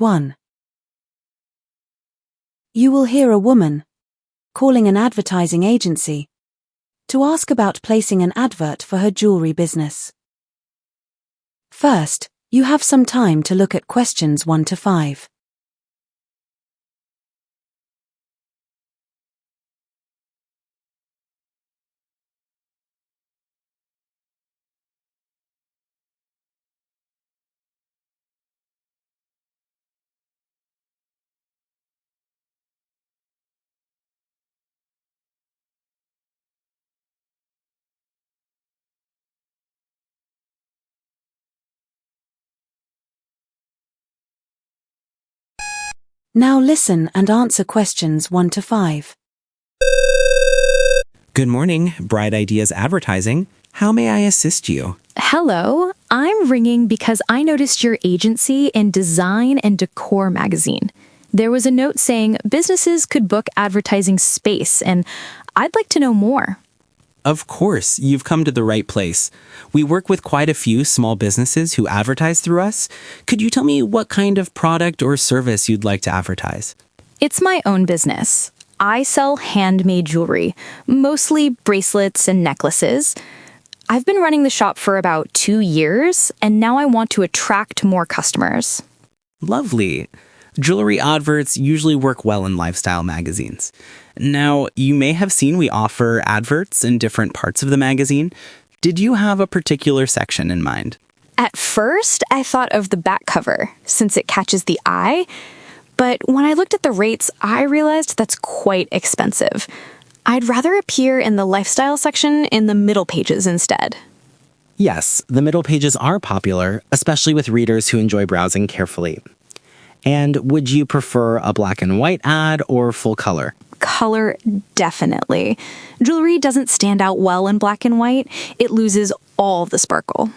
1. You will hear a woman calling an advertising agency to ask about placing an advert for her jewelry business. First, you have some time to look at questions 1 to 5. Now listen and answer questions 1 to 5. Good morning, Bright Ideas Advertising. How may I assist you? Hello, I'm ringing because I noticed your agency in Design and Decor magazine. There was a note saying businesses could book advertising space, and I'd like to know more. Of course, you've come to the right place. We work with quite a few small businesses who advertise through us. Could you tell me what kind of product or service you'd like to advertise? It's my own business. I sell handmade jewelry, mostly bracelets and necklaces. I've been running the shop for about 2 years, and now I want to attract more customers. Lovely. Jewelry adverts usually work well in lifestyle magazines. Now, you may have seen we offer adverts in different parts of the magazine. Did you have a particular section in mind? At first, I thought of the back cover, since it catches the eye. But when I looked at the rates, I realized that's quite expensive. I'd rather appear in the lifestyle section in the middle pages instead. Yes, the middle pages are popular, especially with readers who enjoy browsing carefully. And would you prefer a black and white ad or full color? Color, definitely. Jewelry doesn't stand out well in black and white. It loses all the sparkle.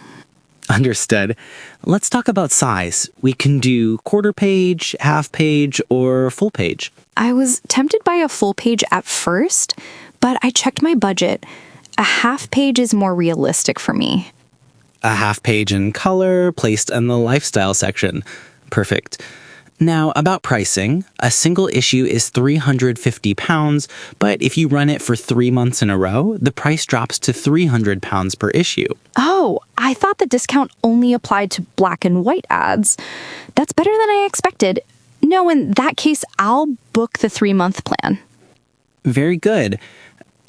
Understood. Let's talk about size. We can do quarter page, half page, or full page. I was tempted by a full page at first, but I checked my budget. A half page is more realistic for me. A half page in color, placed in the lifestyle section. Perfect. Now, about pricing, a single issue is £350, but if you run it for 3 months in a row, the price drops to £300 per issue. Oh, I thought the discount only applied to black and white ads. That's better than I expected. No, in that case, I'll book the 3-month plan. Very good.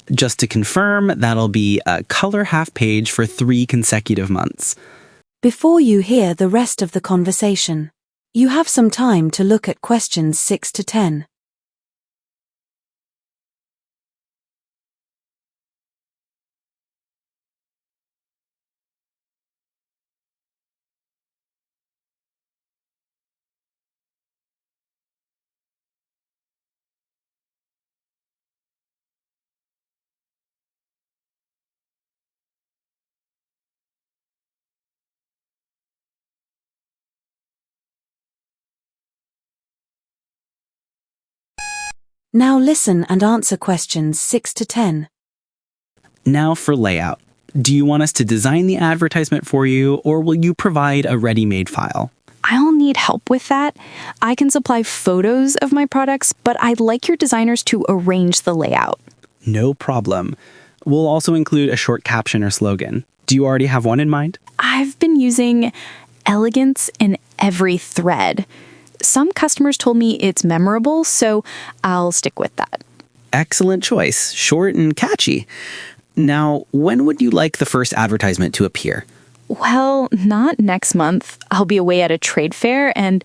Just to confirm, that'll be a color half page for 3 consecutive months. Before you hear the rest of the conversation, you have some time to look at questions 6 to 10. Now listen and answer questions 6 to 10. Now for layout. Do you want us to design the advertisement for you, or will you provide a ready-made file? I'll need help with that. I can supply photos of my products, but I'd like your designers to arrange the layout. No problem. We'll also include a short caption or slogan. Do you already have one in mind? I've been using elegance in every thread. Some customers told me it's memorable, so I'll stick with that. Excellent choice. Short and catchy. Now, when would you like the first advertisement to appear? Well, not next month. I'll be away at a trade fair and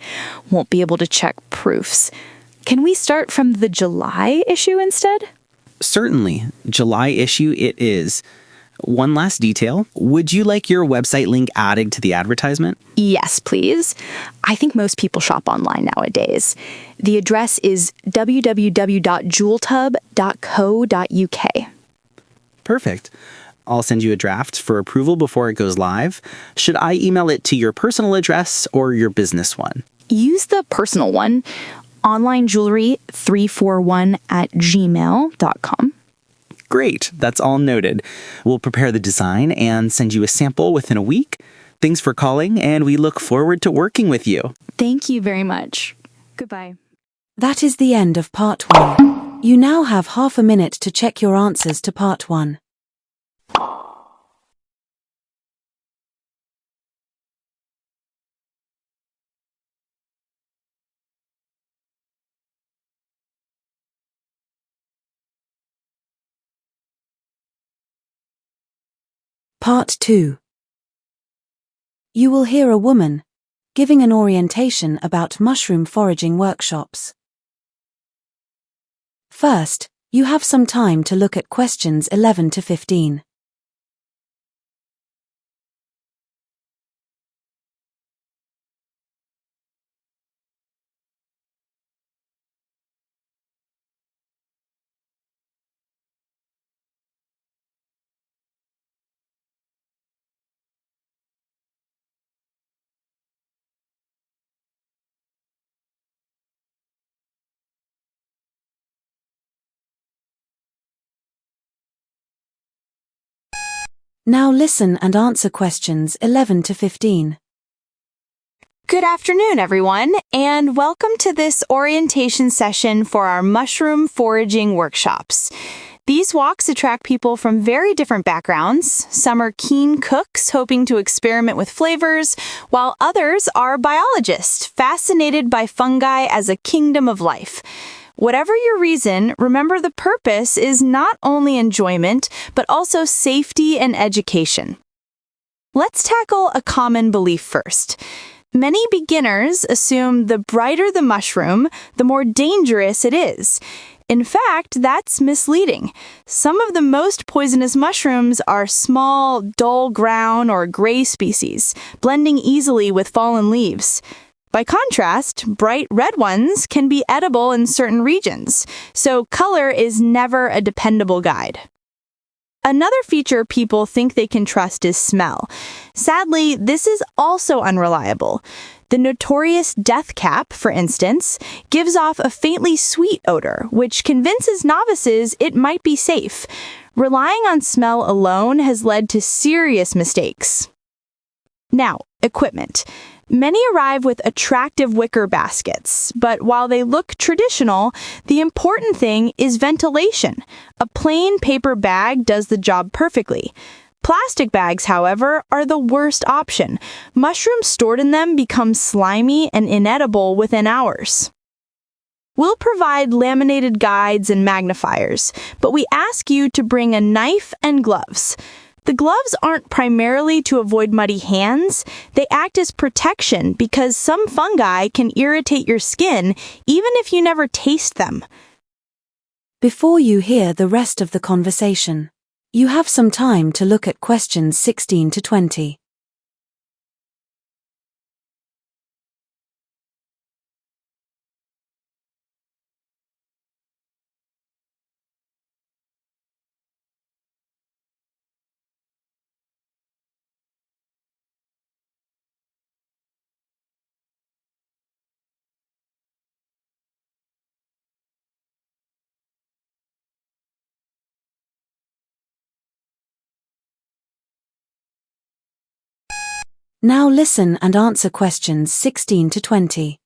won't be able to check proofs. Can we start from the July issue instead? Certainly. July issue it is. One last detail. Would you like your website link added to the advertisement? Yes, please. I think most people shop online nowadays. The address is www.jeweltub.co.uk. Perfect. I'll send you a draft for approval before it goes live. Should I email it to your personal address or your business one? Use the personal one, onlinejewelry341@gmail.com. Great. That's all noted. We'll prepare the design and send you a sample within a week. Thanks for calling, and we look forward to working with you. Thank you very much. Goodbye. That is the end of Part 1. You now have half a minute to check your answers to Part 1. Part 2. You will hear a woman giving an orientation about mushroom foraging workshops. First, you have some time to look at questions 11 to 15. Now listen and answer questions 11 to 15. Good afternoon, everyone, and welcome to this orientation session for our mushroom foraging workshops. These walks attract people from very different backgrounds. Some are keen cooks hoping to experiment with flavors, while others are biologists fascinated by fungi as a kingdom of life. Whatever your reason, remember the purpose is not only enjoyment, but also safety and education. Let's tackle a common belief first. Many beginners assume the brighter the mushroom, the more dangerous it is. In fact, that's misleading. Some of the most poisonous mushrooms are small, dull brown or gray species, blending easily with fallen leaves. By contrast, bright red ones can be edible in certain regions, so color is never a dependable guide. Another feature people think they can trust is smell. Sadly, this is also unreliable. The notorious death cap, for instance, gives off a faintly sweet odor, which convinces novices it might be safe. Relying on smell alone has led to serious mistakes. Now, equipment. Many arrive with attractive wicker baskets, but while they look traditional, the important thing is ventilation. A plain paper bag does the job perfectly. Plastic bags, however, are the worst option. Mushrooms stored in them become slimy and inedible within hours. We'll provide laminated guides and magnifiers, but we ask you to bring a knife and gloves. The gloves aren't primarily to avoid muddy hands. They act as protection because some fungi can irritate your skin even if you never taste them. Before you hear the rest of the conversation, you have some time to look at questions 16 to 20. Now listen and answer questions 16 to 20.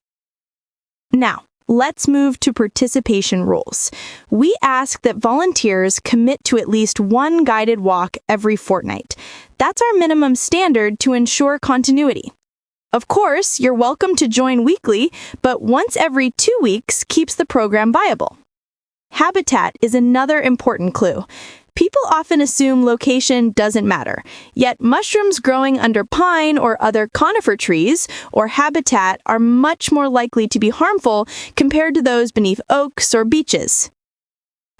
Now, let's move to participation rules. We ask that volunteers commit to at least one guided walk every fortnight. That's our minimum standard to ensure continuity. Of course, you're welcome to join weekly, but once every 2 weeks keeps the program viable. Habitat is another important clue. People often assume location doesn't matter, yet mushrooms growing under pine or other conifer trees or habitat are much more likely to be harmful compared to those beneath oaks or beeches.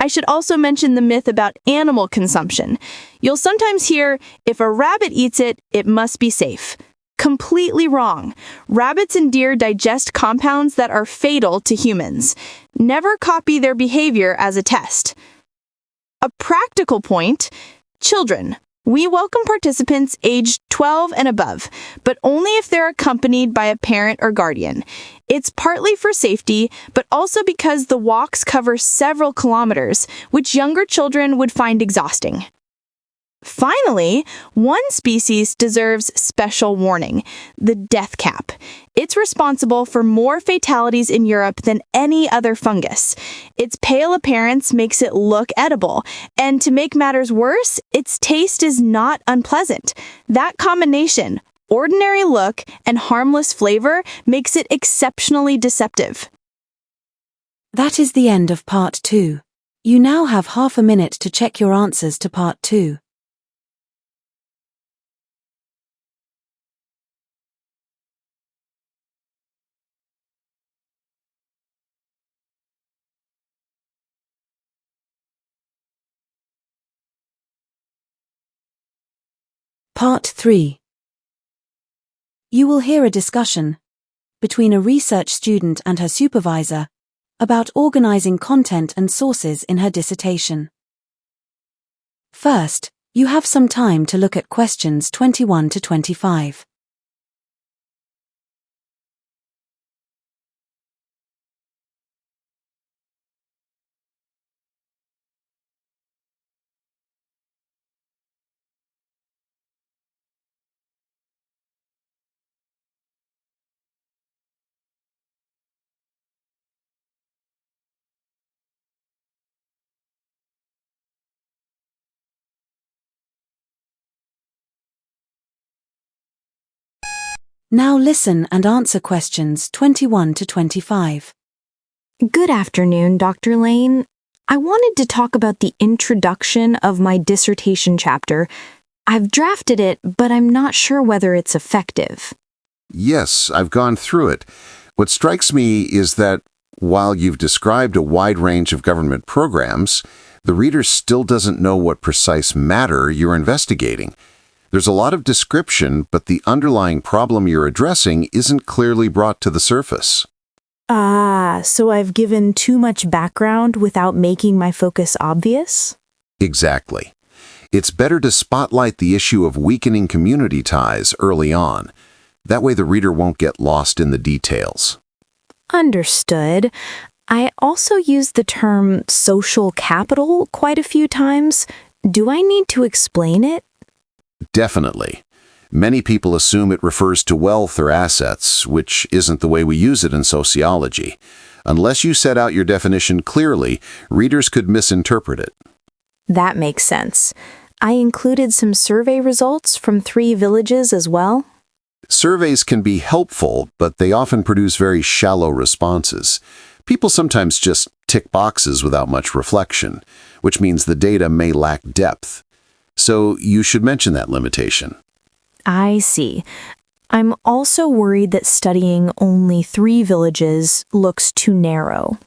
I should also mention the myth about animal consumption. You'll sometimes hear, if a rabbit eats it, it must be safe. Completely wrong. Rabbits and deer digest compounds that are fatal to humans. Never copy their behavior as a test. A practical point, children. We welcome participants aged 12 and above, but only if they're accompanied by a parent or guardian. It's partly for safety, but also because the walks cover several kilometers, which younger children would find exhausting. Finally, one species deserves special warning, the death cap. It's responsible for more fatalities in Europe than any other fungus. Its pale appearance makes it look edible, and to make matters worse, its taste is not unpleasant. That combination, ordinary look and harmless flavor, makes it exceptionally deceptive. That is the end of Part 2. You now have half a minute to check your answers to Part 2. Part 3. You will hear a discussion between a research student and her supervisor about organizing content and sources in her dissertation. First, you have some time to look at questions 21 to 25. Now listen and answer questions 21 to 25. Good afternoon, Dr. Lane. I wanted to talk about the introduction of my dissertation chapter. I've drafted it, but I'm not sure whether it's effective. Yes, I've gone through it. What strikes me is that while you've described a wide range of government programs, the reader still doesn't know what precise matter you're investigating. There's a lot of description, but the underlying problem you're addressing isn't clearly brought to the surface. So I've given too much background without making my focus obvious? Exactly. It's better to spotlight the issue of weakening community ties early on. That way the reader won't get lost in the details. Understood. I also used the term social capital quite a few times. Do I need to explain it? Definitely. Many people assume it refers to wealth or assets, which isn't the way we use it in sociology. Unless you set out your definition clearly, readers could misinterpret it. That makes sense. I included some survey results from 3 villages as well. Surveys can be helpful, but they often produce very shallow responses. People sometimes just tick boxes without much reflection, which means the data may lack depth. So you should mention that limitation. I see. I'm also worried that studying only 3 villages looks too narrow.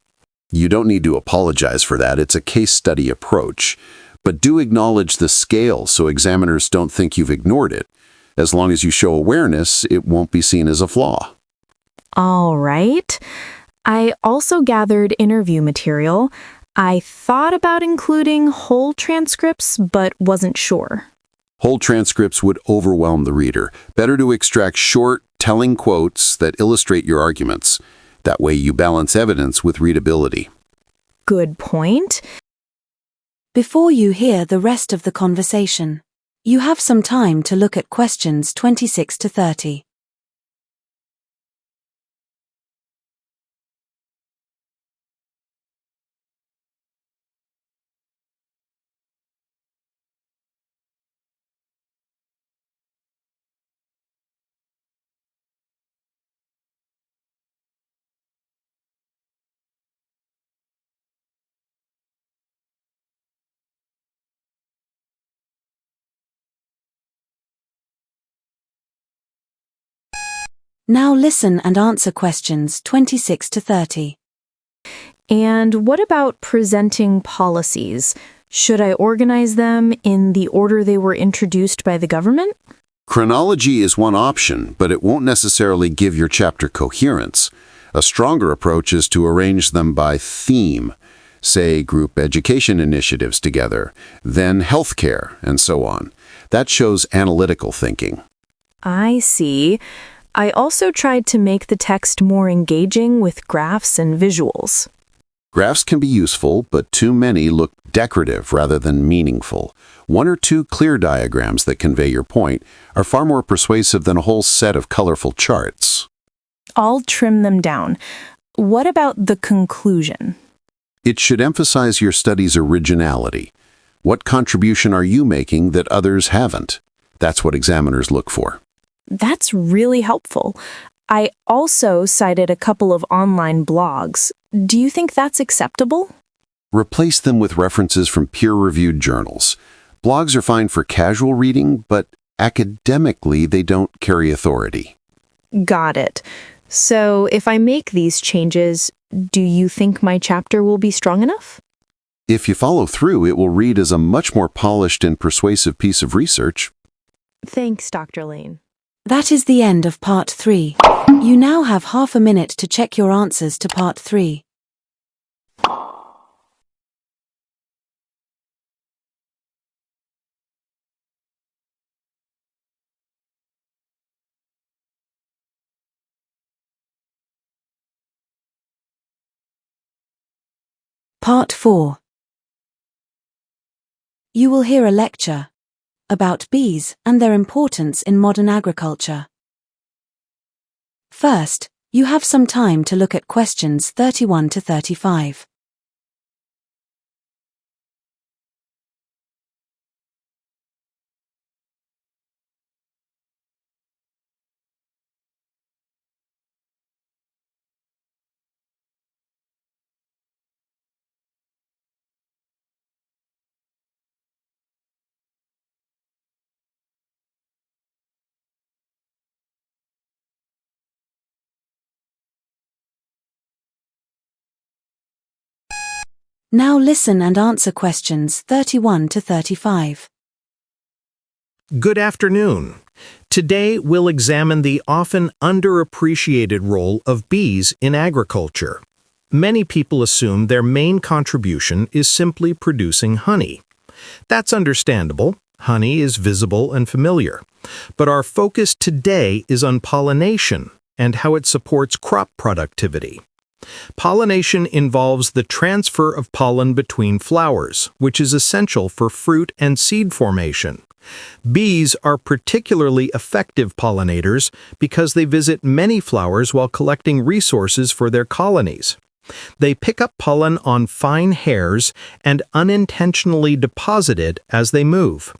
You don't need to apologize for that. It's a case study approach. But do acknowledge the scale so examiners don't think you've ignored it. As long as you show awareness, it won't be seen as a flaw. All right. I also gathered interview material. I thought about including whole transcripts, but wasn't sure. Whole transcripts would overwhelm the reader. Better to extract short, telling quotes that illustrate your arguments. That way you balance evidence with readability. Good point. Before you hear the rest of the conversation, you have some time to look at questions 26 to 30. Now listen and answer questions 26 to 30. And what about presenting policies? Should I organize them in the order they were introduced by the government? Chronology is one option, but it won't necessarily give your chapter coherence. A stronger approach is to arrange them by theme. Say, group education initiatives together, then healthcare, and so on. That shows analytical thinking. I see. I also tried to make the text more engaging with graphs and visuals. Graphs can be useful, but too many look decorative rather than meaningful. 1 or 2 clear diagrams that convey your point are far more persuasive than a whole set of colorful charts. I'll trim them down. What about the conclusion? It should emphasize your study's originality. What contribution are you making that others haven't? That's what examiners look for. That's really helpful. I also cited a couple of online blogs. Do you think that's acceptable? Replace them with references from peer-reviewed journals. Blogs are fine for casual reading, but academically they don't carry authority. Got it. So if I make these changes, do you think my chapter will be strong enough? If you follow through, it will read as a much more polished and persuasive piece of research. Thanks, Dr. Lane. That is the end of Part 3. You now have half a minute to check your answers to Part 3. Part 4. You will hear a lecture about bees and their importance in modern agriculture. First, you have some time to look at questions 31 to 35. Now listen and answer questions 31 to 35. Good afternoon. Today we'll examine the often underappreciated role of bees in agriculture. Many people assume their main contribution is simply producing honey. That's understandable. Honey is visible and familiar. But our focus today is on pollination and how it supports crop productivity. Pollination involves the transfer of pollen between flowers, which is essential for fruit and seed formation. Bees are particularly effective pollinators because they visit many flowers while collecting resources for their colonies. They pick up pollen on fine hairs and unintentionally deposit it as they move.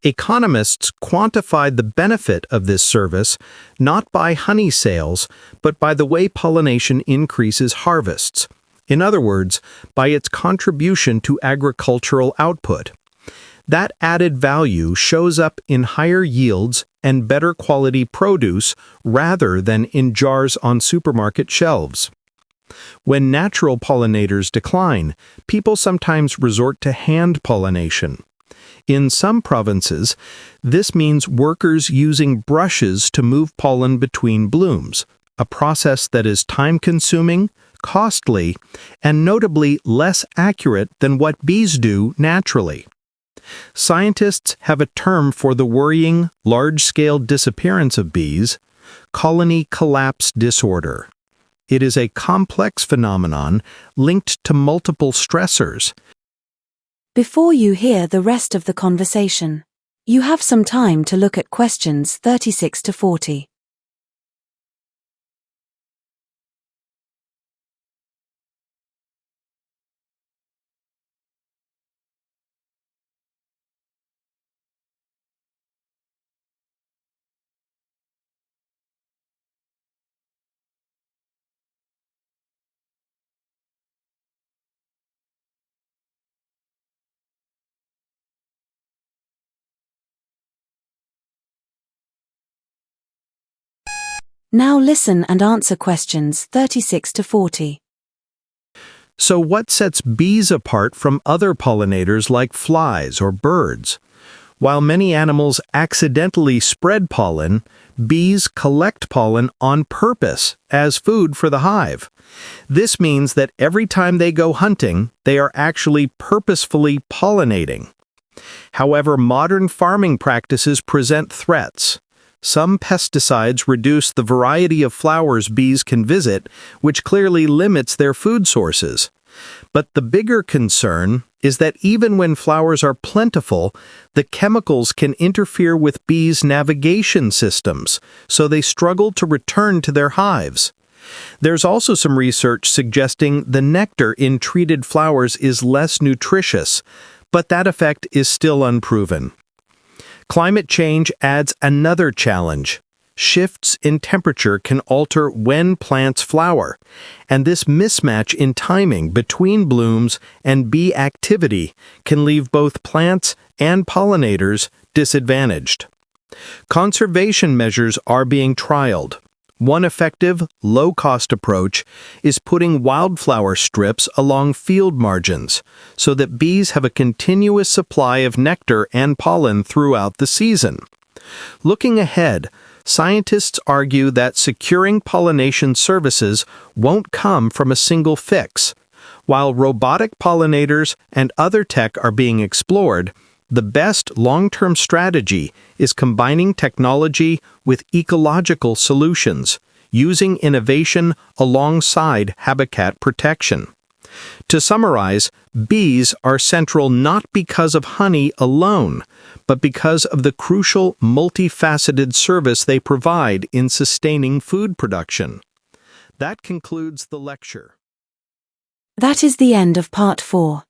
Economists quantified the benefit of this service not by honey sales, but by the way pollination increases harvests. In other words, by its contribution to agricultural output. That added value shows up in higher yields and better quality produce rather than in jars on supermarket shelves. When natural pollinators decline, people sometimes resort to hand pollination. In some provinces, this means workers using brushes to move pollen between blooms, a process that is time-consuming, costly, and notably less accurate than what bees do naturally. Scientists have a term for the worrying, large-scale disappearance of bees: colony collapse disorder. It is a complex phenomenon linked to multiple stressors. Before you hear the rest of the conversation, you have some time to look at questions 36 to 40. Now listen and answer questions 36 to 40. So what sets bees apart from other pollinators like flies or birds? While many animals accidentally spread pollen, bees collect pollen on purpose as food for the hive. This means that every time they go hunting, they are actually purposefully pollinating. However, modern farming practices present threats. Some pesticides reduce the variety of flowers bees can visit, which clearly limits their food sources. But the bigger concern is that even when flowers are plentiful, the chemicals can interfere with bees' navigation systems, so they struggle to return to their hives. There's also some research suggesting the nectar in treated flowers is less nutritious, but that effect is still unproven. Climate change adds another challenge. Shifts in temperature can alter when plants flower, and this mismatch in timing between blooms and bee activity can leave both plants and pollinators disadvantaged. Conservation measures are being trialed. One effective, low-cost approach is putting wildflower strips along field margins so that bees have a continuous supply of nectar and pollen throughout the season. Looking ahead, scientists argue that securing pollination services won't come from a single fix. While robotic pollinators and other tech are being explored, the best long-term strategy is combining technology with ecological solutions, using innovation alongside habitat protection. To summarize, bees are central not because of honey alone, but because of the crucial multifaceted service they provide in sustaining food production. That concludes the lecture. That is the end of part 4.